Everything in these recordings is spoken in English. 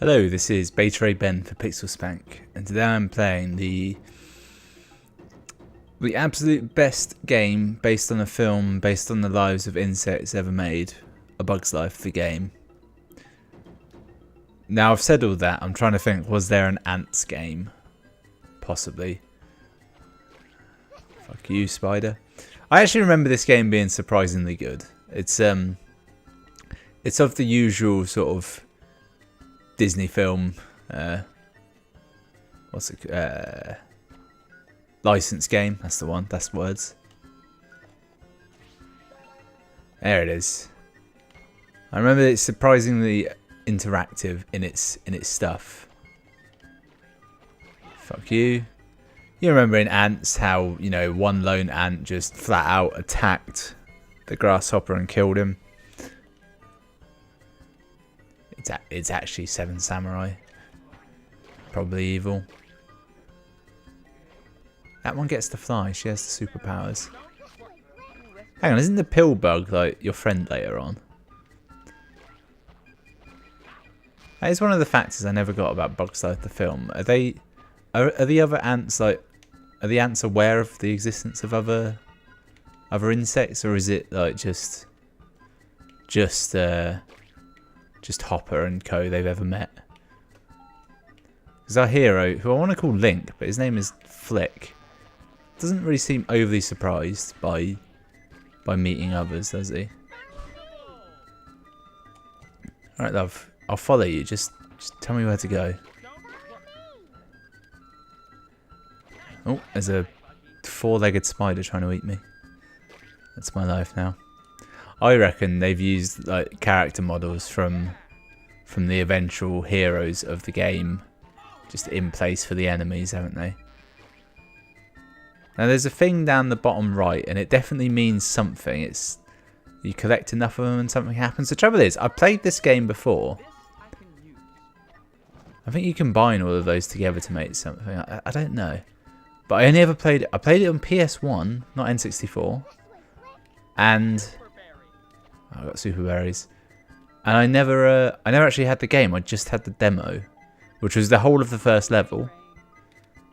Hello, this is Beta Ray Ben for Pixel Spank, and today I'm playing the absolute best game based on a film based on the lives of insects ever made, A Bug's Life, the game. Now I've said all that, I'm trying to think, was there an ants game? Possibly. Fuck you, spider. I actually remember this game being surprisingly good. It's of the usual sort of Disney film, license game. That's the one. That's the words. There it is. I remember it's surprisingly interactive in its stuff. Fuck you. You remember in Ants how, you know, one lone ant just flat out attacked the grasshopper and killed him. It's actually Seven Samurai. Probably evil. That one gets to fly. She has the superpowers. Hang on, isn't the pill bug like your friend later on? That is one of the factors I never got about Bug's Life the film. Are the other ants like? Are the ants aware of the existence of other insects, or is it like just Hopper and co they've ever met? Because our hero, who I want to call Link, but his name is Flick, doesn't really seem overly surprised by meeting others, does he? Alright, love. I'll follow you. Just tell me where to go. Oh, there's a four-legged spider trying to eat me. That's my life now. I reckon they've used like character models from the eventual heroes of the game just in place for the enemies, haven't they? Now there's a thing down the bottom right, and it definitely means something. It's you collect enough of them and something happens. The trouble is, I played this game before. I think you combine all of those together to make something. I don't know. But I only ever played it. I played it on PS1, not N64. And I got super berries. And I never actually had the game. I just had the demo, which was the whole of the first level.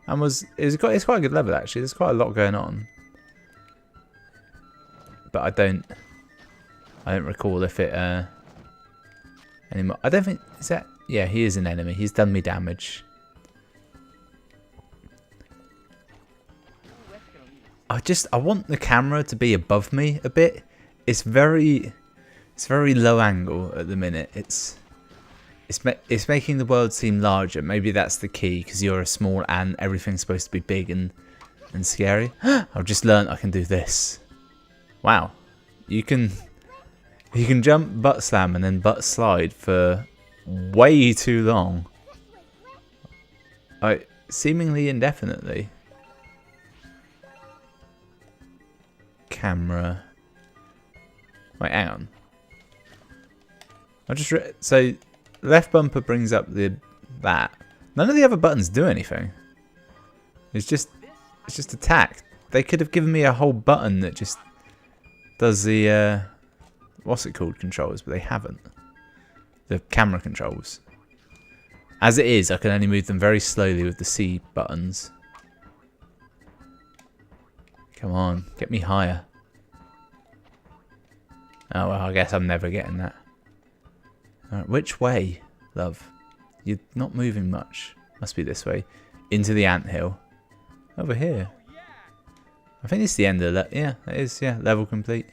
And it's quite a good level actually. There's quite a lot going on. But I don't recall if it anymore. I don't think is that. Yeah, he is an enemy. He's done me damage. I want the camera to be above me a bit. It's very low angle at the minute. It's making the world seem larger. Maybe that's the key, because you're a small ant. Everything's supposed to be big and scary. I've just learned I can do this. Wow, you can jump, butt slam, and then butt slide for way too long. Seemingly indefinitely. Camera. Wait, hang on. So left bumper brings up that. None of the other buttons do anything. It's just attack. They could have given me a whole button that just does the what's it called, controls, but they haven't. The camera controls. As it is, I can only move them very slowly with the C buttons. Come on, get me higher. Oh well, I guess I'm never getting that. Alright, which way, love? You're not moving much. Must be this way. Into the anthill. Over here. I think it's the end of that. Yeah, it is. Yeah, level complete.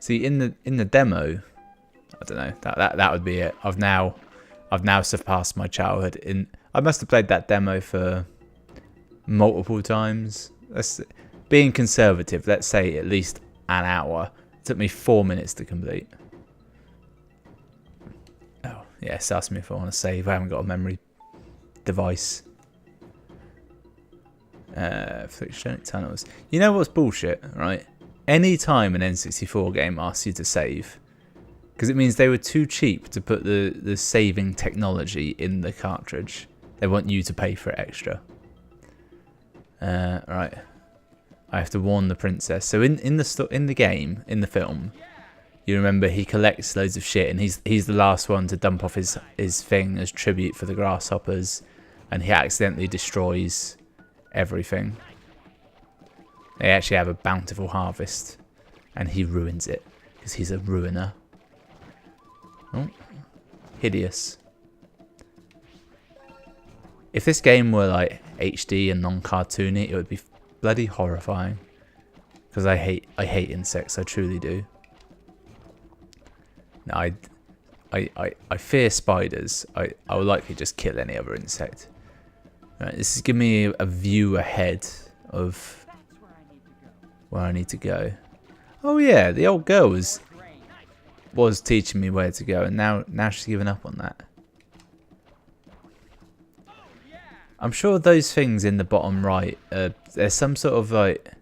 See, in the demo, I don't know. That would be it. I've now surpassed my childhood. I must have played that demo for multiple times. Being conservative, let's say at least an hour. It took me 4 minutes to complete. Oh, yes, ask me if I want to save. I haven't got a memory device. Fictionic tunnels. You know what's bullshit, right? Any time an N64 game asks you to save, because it means they were too cheap to put the saving technology in the cartridge. They want you to pay for it extra. Right. I have to warn the princess. So in the game, in the film, you remember he collects loads of shit, and he's the last one to dump off his thing as tribute for the grasshoppers, and he accidentally destroys everything. They actually have a bountiful harvest, and he ruins it because he's a ruiner. Oh, hideous. If this game were like HD and non-cartoony, it would be bloody horrifying. Because I hate insects, I truly do. No, I fear spiders. I will likely just kill any other insect. Right, this is giving me a view ahead of where I need to go. Oh yeah, the old girl was teaching me where to go, and now she's given up on that. I'm sure those things in the bottom right, there's some sort of like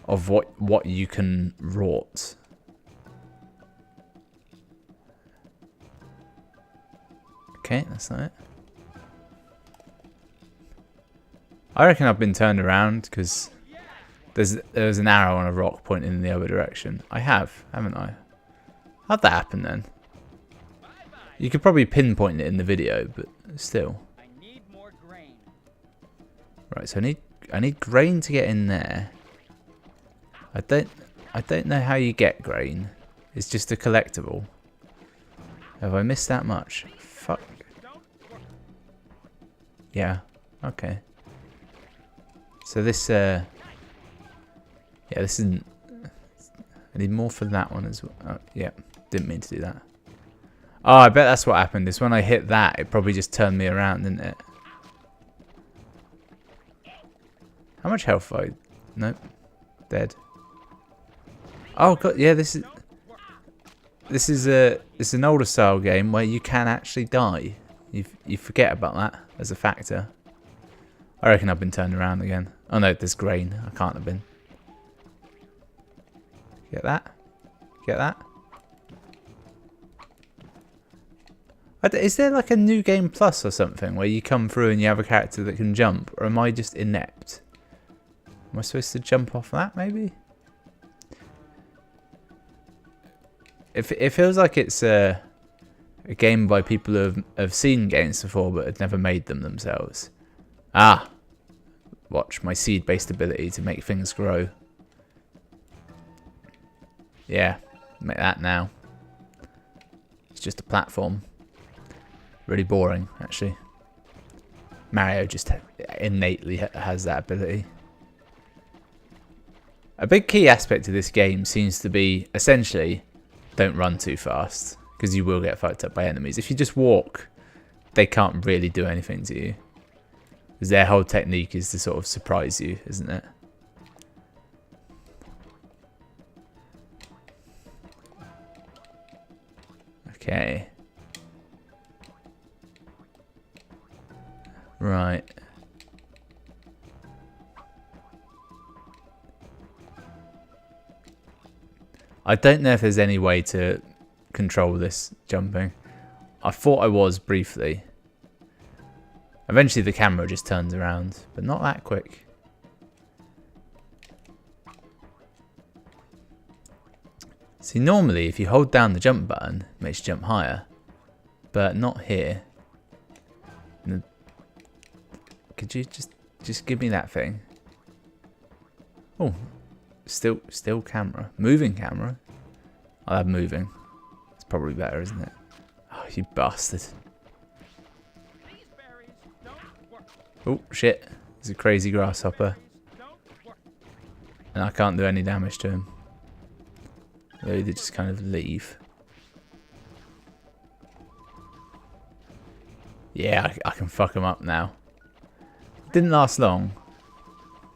of what you can rot. Okay, that's not it. I reckon I've been turned around because there's an arrow on a rock pointing in the other direction. I have, haven't I? How'd that happen then? You could probably pinpoint it in the video, but still. Right, so I need grain to get in there. I don't know how you get grain. It's just a collectible. Have I missed that much? Fuck. Yeah. Okay. So this yeah, this isn't. I need more for that one as well. Oh, yeah, didn't mean to do that. Oh, I bet that's what happened. Is when I hit that, it probably just turned me around, didn't it? How much health have I? Nope. Dead. Oh god, yeah, this is an older style game where you can actually die. You forget about that as a factor. I reckon I've been turned around again. Oh no, there's grain. I can't have been. Get that? Get that? Is there like a new game plus or something where you come through and you have a character that can jump, or am I just inept? Am I supposed to jump off that, maybe? It feels like it's a game by people who have seen games before but had never made them themselves. Ah! Watch, my seed-based ability to make things grow. Yeah, make that now. It's just a platform. Really boring, actually. Mario just innately has that ability. A big key aspect of this game seems to be, essentially, don't run too fast, because you will get fucked up by enemies. If you just walk, they can't really do anything to you. Because their whole technique is to sort of surprise you, isn't it? Okay. Right. I don't know if there's any way to control this jumping. I thought I was briefly. Eventually the camera just turns around, but not that quick. See, normally if you hold down the jump button, it makes you jump higher, but not here. Could you just give me that thing? Oh, still camera, moving camera. I'll have moving. It's probably better, isn't it? Oh, you bastard! Oh shit! There's a crazy grasshopper, and I can't do any damage to him. They just kind of leave. Yeah, I can fuck them up now. Didn't last long.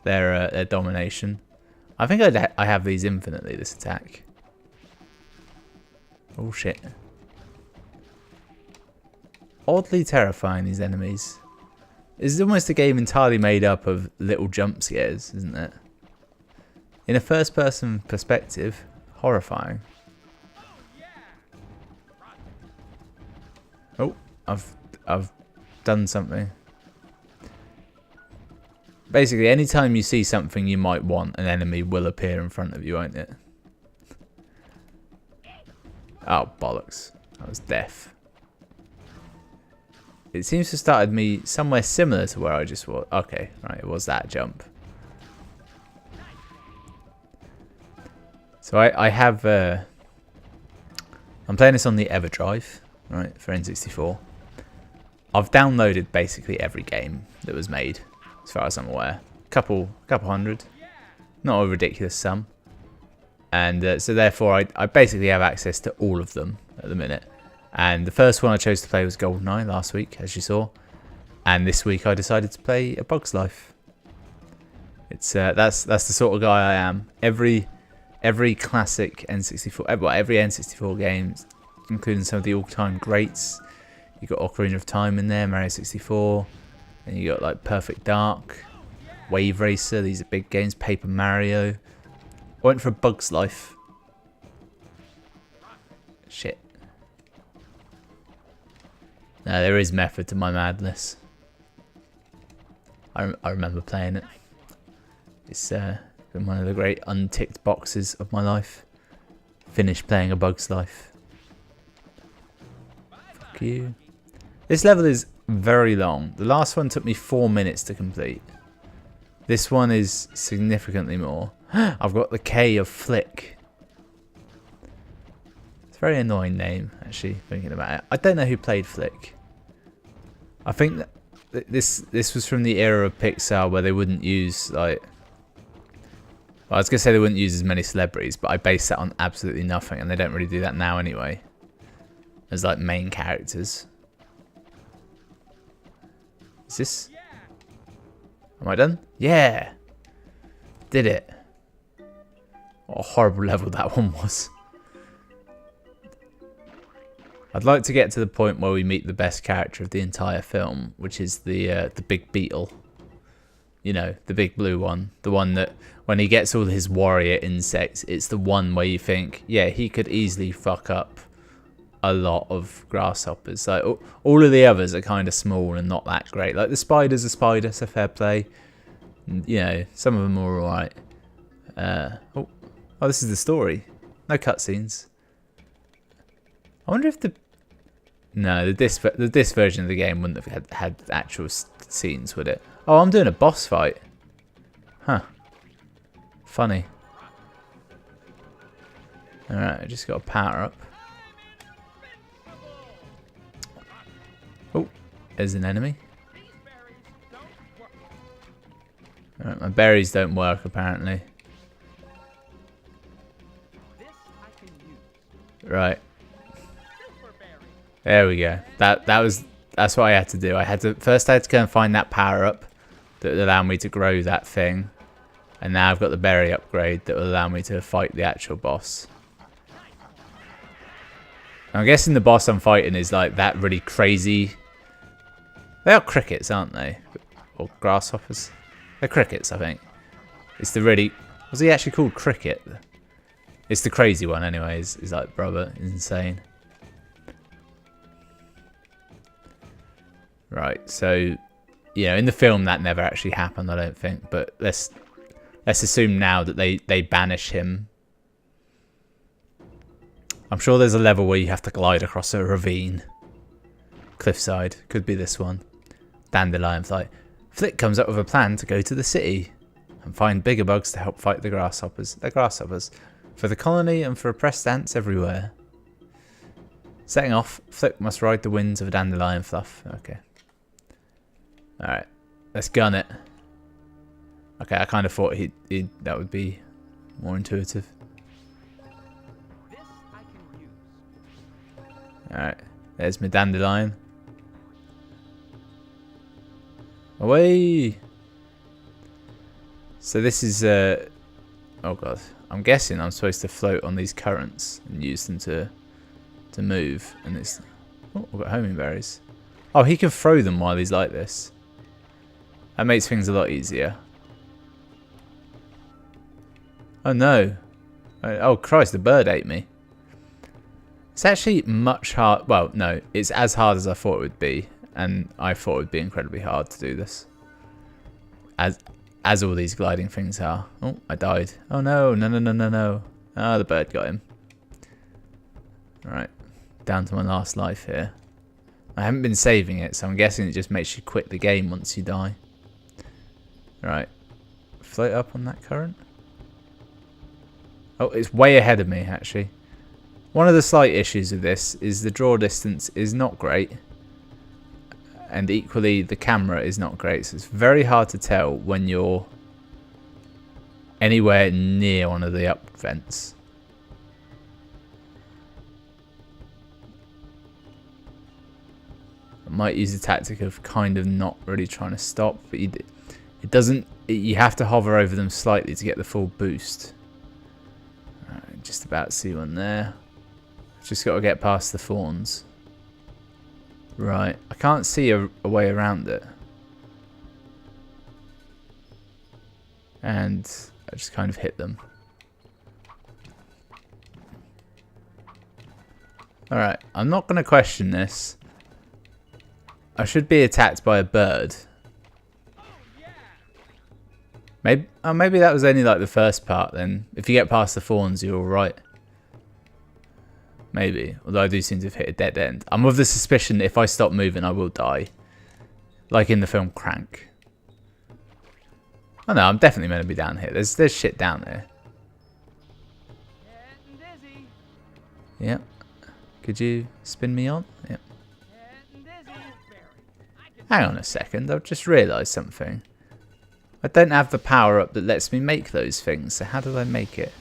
Their domination. I think I have these infinitely, this attack. Oh shit. Oddly terrifying, these enemies. It's almost a game entirely made up of little jump scares, isn't it? In a first person perspective, horrifying. Oh, I've done something. Basically, anytime you see something you might want, an enemy will appear in front of you, won't it? Oh, bollocks. That was death. It seems to have started me somewhere similar to where I just was. Okay, right, it was that jump. So I have... I'm playing this on the EverDrive, right, for N64. I've downloaded basically every game that was made, as far as I'm aware. Couple hundred. Not a ridiculous sum. And so therefore I basically have access to all of them at the minute. And the first one I chose to play was GoldenEye last week, as you saw. And this week I decided to play A Bug's Life. It's that's the sort of guy I am. Every classic N64, well, every N64 game, including some of the all-time greats. You got Ocarina of Time in there, Mario 64, and you got like Perfect Dark, Wave Racer. These are big games. Paper Mario. I went for A Bug's Life. Shit. No, there is method to my madness. I remember playing it. It's been one of the great unticked boxes of my life. Finished playing A Bug's Life. Fuck you. This level is very long. The last one took me 4 minutes to complete. This one is significantly more. I've got the K of Flick. It's a very annoying name, actually, thinking about it. I don't know who played Flick. I think that this was from the era of Pixar where they wouldn't use, like... Well, I was going to say they wouldn't use as many celebrities, but I base that on absolutely nothing, and they don't really do that now anyway. As, like, main characters. Is this... Am I done? Yeah! Did it. What a horrible level that one was. I'd like to get to the point where we meet the best character of the entire film, which is the big beetle. You know, the big blue one. The one that, when he gets all his warrior insects, it's the one where you think, yeah, he could easily fuck up a lot of grasshoppers. Like, all of the others are kind of small and not that great. Like, the spider's a spider, so fair play. You know, some of them are alright. Oh, this is the story. No cutscenes. I wonder if the... No, the disc version of the game wouldn't have had actual scenes, would it? Oh, I'm doing a boss fight. Huh. Funny. Alright, I just got a power up. Oh, there's an enemy. Alright, my berries don't work apparently. Right. There we go. That's what I had to do. I had to go and find that power up that would allow me to grow that thing. And now I've got the berry upgrade that will allow me to fight the actual boss. I'm guessing the boss I'm fighting is like that really crazy... They are crickets, aren't they? Or grasshoppers? They're crickets, I think. It's the really... Was he actually called Cricket? It's the crazy one anyway. He's like, brother, insane. Right, so... You know, in the film that never actually happened, I don't think. But let's assume now that they banish him. I'm sure there's a level where you have to glide across a ravine. Cliffside. Could be this one. Dandelion flight. Flick comes up with a plan to go to the city and find bigger bugs to help fight the grasshoppers. They're grasshoppers. For the colony and for oppressed ants everywhere. Setting off, Flick must ride the winds of a dandelion fluff. Okay. Alright. Let's gun it. Okay, I kind of thought that would be more intuitive. Alright. There's my dandelion. Away! So this is... oh god. I'm guessing I'm supposed to float on these currents and use them to move. And it's... Oh, I've got homing berries. Oh, he can throw them while he's like this. That makes things a lot easier. Oh no. Oh Christ, the bird ate me. It's actually much hard. Well, no, it's as hard as I thought it would be. And I thought it would be incredibly hard to do this. As all these gliding things are. Oh, I died. Oh no, no. Ah, the bird got him. Right, down to my last life here. I haven't been saving it, so I'm guessing it just makes you quit the game once you die. Right, float up on that current. Oh, it's way ahead of me, actually. One of the slight issues of this is the draw distance is not great. And equally, the camera is not great. So it's very hard to tell when you're anywhere near one of the up vents. I might use the tactic of kind of not really trying to stop. But it doesn't... You have to hover over them slightly to get the full boost. Right, just about see one there. Just got to get past the thorns. Right, I can't see a way around it. And I just kind of hit them. Alright, I'm not going to question this. I should be attacked by a bird. Maybe that was only like the first part then. If you get past the thorns, you're alright. Maybe. Although I do seem to have hit a dead end. I'm of the suspicion that if I stop moving, I will die. Like in the film Crank. Oh no, I'm definitely meant to be down here. There's shit down there. Yep. Could you spin me on? Yep. Hang on a second. I've just realised something. I don't have the power up that lets me make those things. So how do I make it?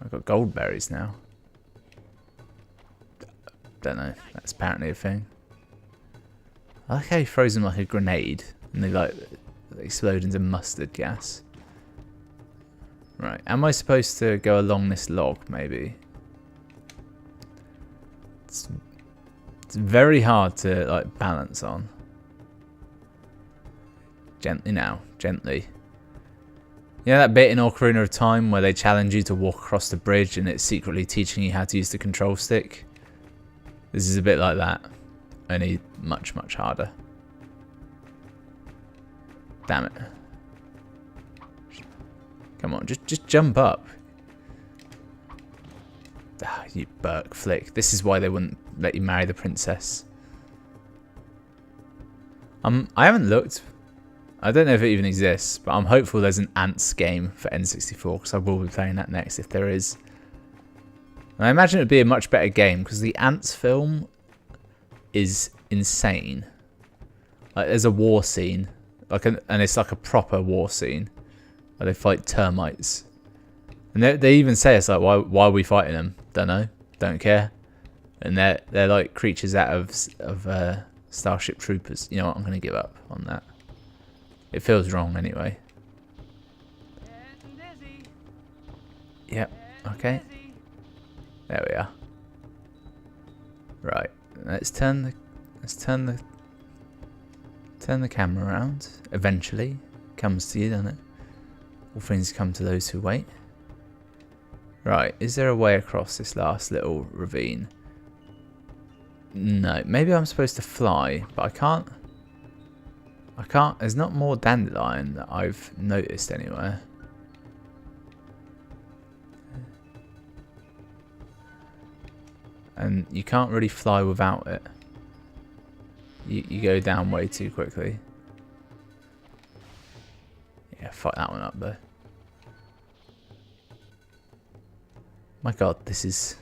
I've got gold berries now. Don't know. That's apparently a thing. I like how he throws them like a grenade. And they explode into mustard gas. Right. Am I supposed to go along this log, maybe? It's very hard to like balance on. Gently now. Gently. You know that bit in Ocarina of Time where they challenge you to walk across the bridge and it's secretly teaching you how to use the control stick? This is a bit like that. Only much, much harder. Damn it. Come on, just jump up. Ah, you Burke flick. This is why they wouldn't let you marry the princess. I haven't looked. I don't know if it even exists, but I'm hopeful there's an Ants game for N64 because I will be playing that next if there is. And I imagine it would be a much better game because the Ants film is insane. Like there's a war scene, and it's like a proper war scene where they fight termites. And they even say it's like, why are we fighting them? Don't know, don't care. And they're like creatures out of Starship Troopers. You know what? I'm gonna give up on that. It feels wrong anyway. Yep. Okay. There we are. Right. Let's turn the camera around. Eventually, comes to you, doesn't it? All things come to those who wait. Right. Is there a way across this last little ravine? No. Maybe I'm supposed to fly, but I can't. There's not more dandelion that I've noticed anywhere. And you can't really fly without it. You go down way too quickly. Yeah, fuck that one up though. My god, this is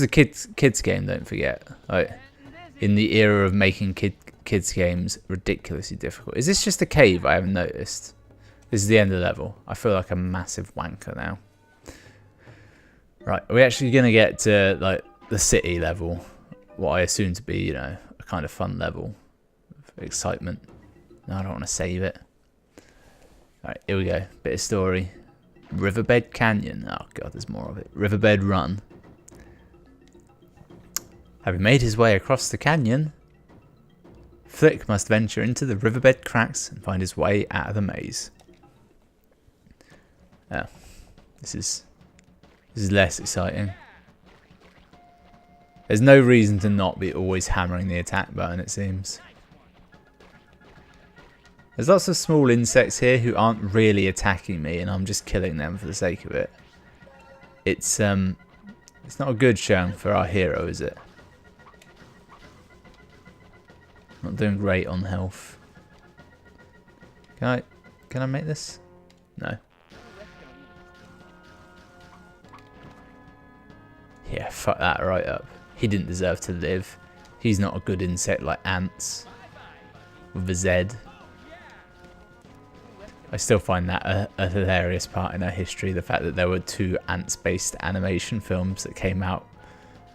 a kids game, don't forget. Like, in the era of making kids games ridiculously difficult. Is this just a cave I haven't noticed? This is the end of the level. I feel like a massive wanker now. Right, are we actually going to get to like the city level? What I assume to be, you know, a kind of fun level of excitement. No, I don't want to save it. Alright, here we go. Bit of story. Riverbed Canyon. Oh god, there's more of it. Riverbed Run. Having made his way across the canyon, Flick must venture into the riverbed cracks and find his way out of the maze. Oh, this is less exciting. There's no reason to not be always hammering the attack button, it seems. There's lots of small insects here who aren't really attacking me and I'm just killing them for the sake of it. It's It's not a good showing for our hero, is it? Not doing great on health. Can I make this? No. Yeah, fuck that right up. He didn't deserve to live. He's not a good insect like ants. With a Z. I still find that a hilarious part in our history. The fact that there were 2 ants-based animation films that came out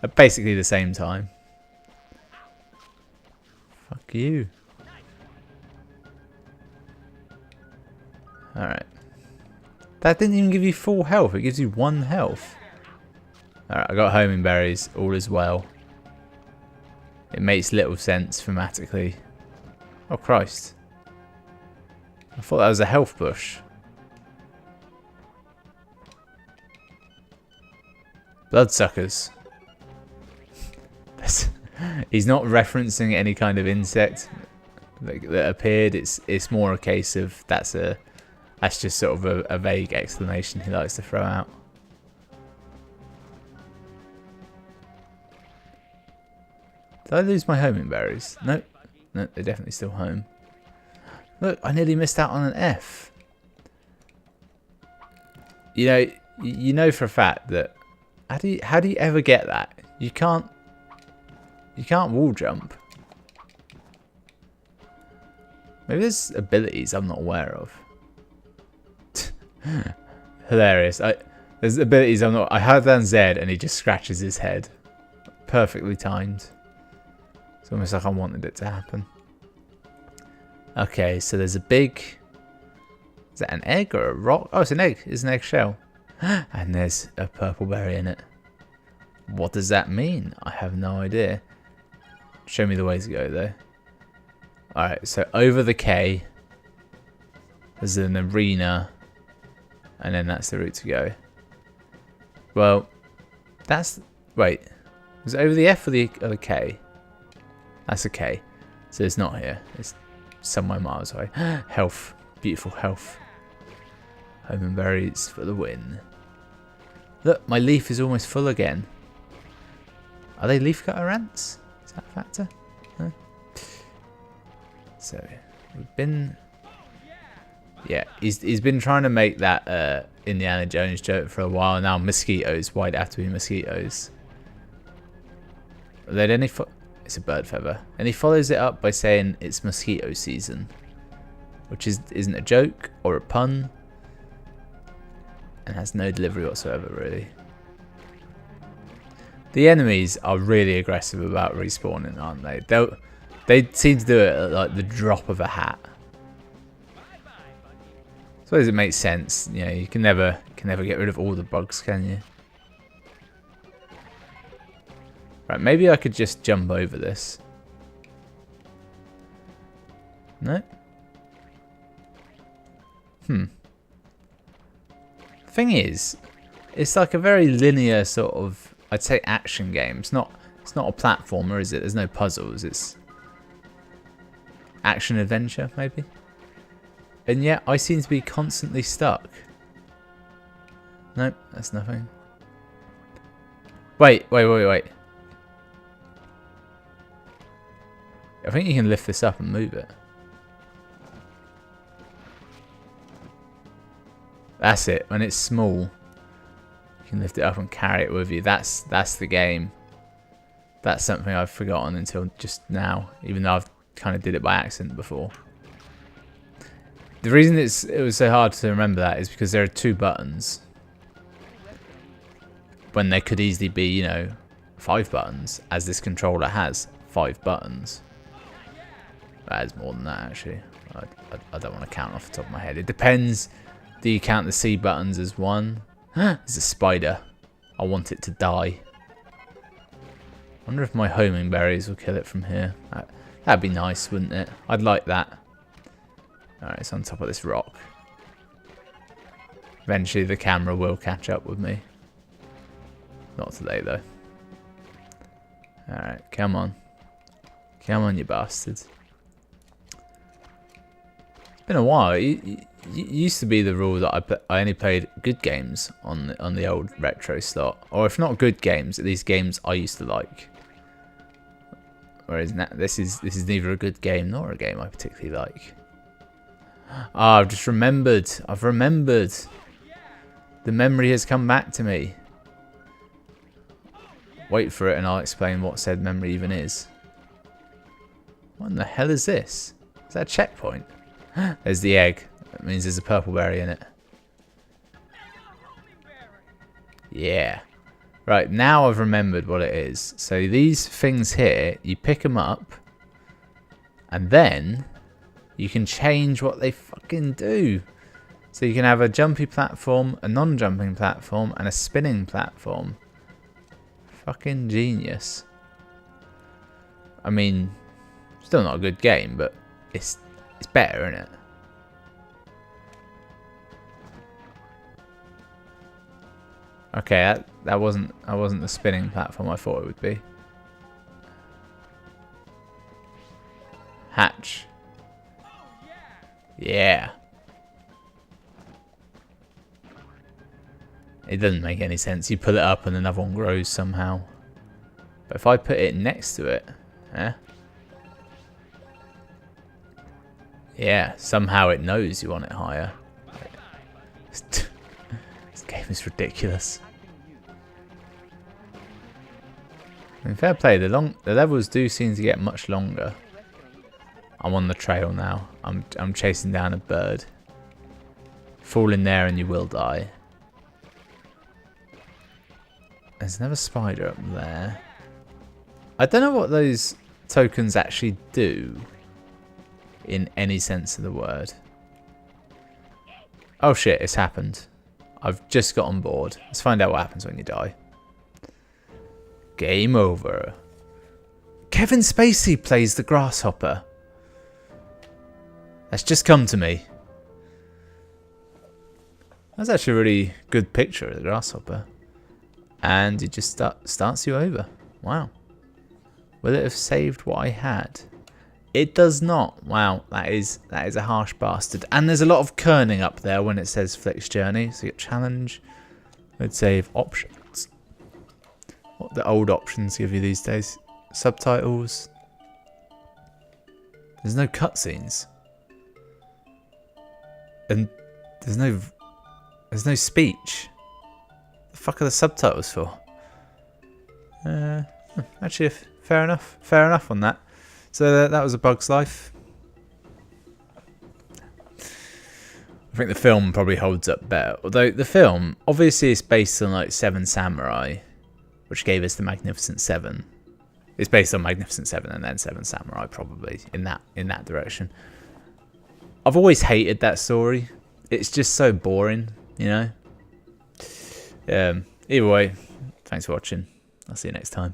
at basically the same time. Fuck you. Alright. That didn't even give you full health. It gives you 1 health. Alright, I got homing berries. All is well. It makes little sense thematically. Oh, Christ. I thought that was a health bush. Bloodsuckers. He's not referencing any kind of insect that appeared. It's more a case of that's just sort of a vague explanation he likes to throw out. Did I lose my homing berries? Nope. Nope, they're definitely still home. Look, I nearly missed out on an F. You know for a fact that how do you ever get that? You can't wall jump. Maybe there's abilities I'm not aware of. Hilarious. There's abilities I'm not. I had down Z and he just scratches his head. Perfectly timed. It's almost like I wanted it to happen. Okay, so there's a big... Is that an egg or a rock? Oh, it's an egg. It's an eggshell. And there's a purple berry in it. What does that mean? I have no idea. Show me the way to go, though. Alright, so over the K, there's an arena, and then that's the route to go. Well, that's... Wait. Was it over the F or the K? That's a K. So it's not here. It's somewhere miles away. Health. Beautiful health. Homing berries for the win. Look, my leaf is almost full again. Are they leafcutter ants? Is that a factor? No. So, we've been... Yeah, he's been trying to make that Indiana Jones joke for a while now. Mosquitoes. Why'd it have to be mosquitoes? Are there any... It's a bird feather. And he follows it up by saying it's mosquito season. Which isn't a joke or a pun. And has no delivery whatsoever, really. The enemies are really aggressive about respawning, aren't they? They seem to do it at like the drop of a hat. I suppose it makes sense. You know, you can never get rid of all the bugs, can you? Right, maybe I could just jump over this. No? Thing is, it's like a very linear sort of, I'd say, action game. It's not a platformer, is it? There's no puzzles. It's action adventure, maybe. And yet, I seem to be constantly stuck. Nope, that's nothing. Wait. I think you can lift this up and move it. That's it. When it's small, you can lift it up and carry it with you. That's the game. That's something I've forgotten until just now, even though I've kind of did it by accident before. The reason it was so hard to remember that is because there are 2 buttons. When there could easily be, you know, 5 buttons, as this controller has 5 buttons. That is more than that, actually. I don't want to count off the top of my head. It depends. Do you count the C buttons as 1? There's a spider. I want it to die. I wonder if my homing berries will kill it from here. That'd be nice, wouldn't it? I'd like that. Alright, it's on top of this rock. Eventually the camera will catch up with me. Not today, though. Alright, come on. Come on, you bastards. It's been a while. You used to be the rule that I only played good games on the old retro slot, or if not good games, at least games I used to like. Whereas now, this is neither a good game nor a game I particularly like. Ah, I've just remembered. I've remembered. The memory has come back to me. Wait for it and I'll explain what said memory even is. What in the hell is this? Is that a checkpoint? There's the egg. That means there's a purple berry in it. Yeah. Right, now I've remembered what it is. So these things here, you pick them up. And then you can change what they fucking do. So you can have a jumpy platform, a non-jumping platform, and a spinning platform. Fucking genius. I mean, still not a good game, but it's better, isn't it? Okay, that wasn't the spinning platform I thought it would be. Hatch. Yeah. It doesn't make any sense. You pull it up and another one grows somehow. But if I put it next to it, yeah, somehow it knows you want it higher. This game is ridiculous. I mean, fair play. The levels do seem to get much longer. I'm on the trail now. I'm chasing down a bird. Fall in there and you will die. There's another spider up there. I don't know what those tokens actually do in any sense of the word. Oh shit, it's happened. I've just got on board. Let's find out what happens when you die. Game over. Kevin Spacey plays the grasshopper. That's just come to me. That's actually a really good picture of the grasshopper. And it just starts you over. Wow. Will it have saved what I had? It does not. Wow, that is a harsh bastard. And there's a lot of kerning up there when it says Flick's Journey. So you get challenge. Let's save options. What the old options give you these days? Subtitles. There's no cutscenes. And there's no speech. The fuck are the subtitles for? Actually, fair enough. Fair enough on that. So that was A Bug's Life. I think the film probably holds up better. Although the film, obviously, is based on like Seven Samurai, which gave us the Magnificent Seven. It's based on Magnificent Seven and then Seven Samurai, probably in that direction. I've always hated that story. It's just so boring, you know. Either way, thanks for watching. I'll see you next time.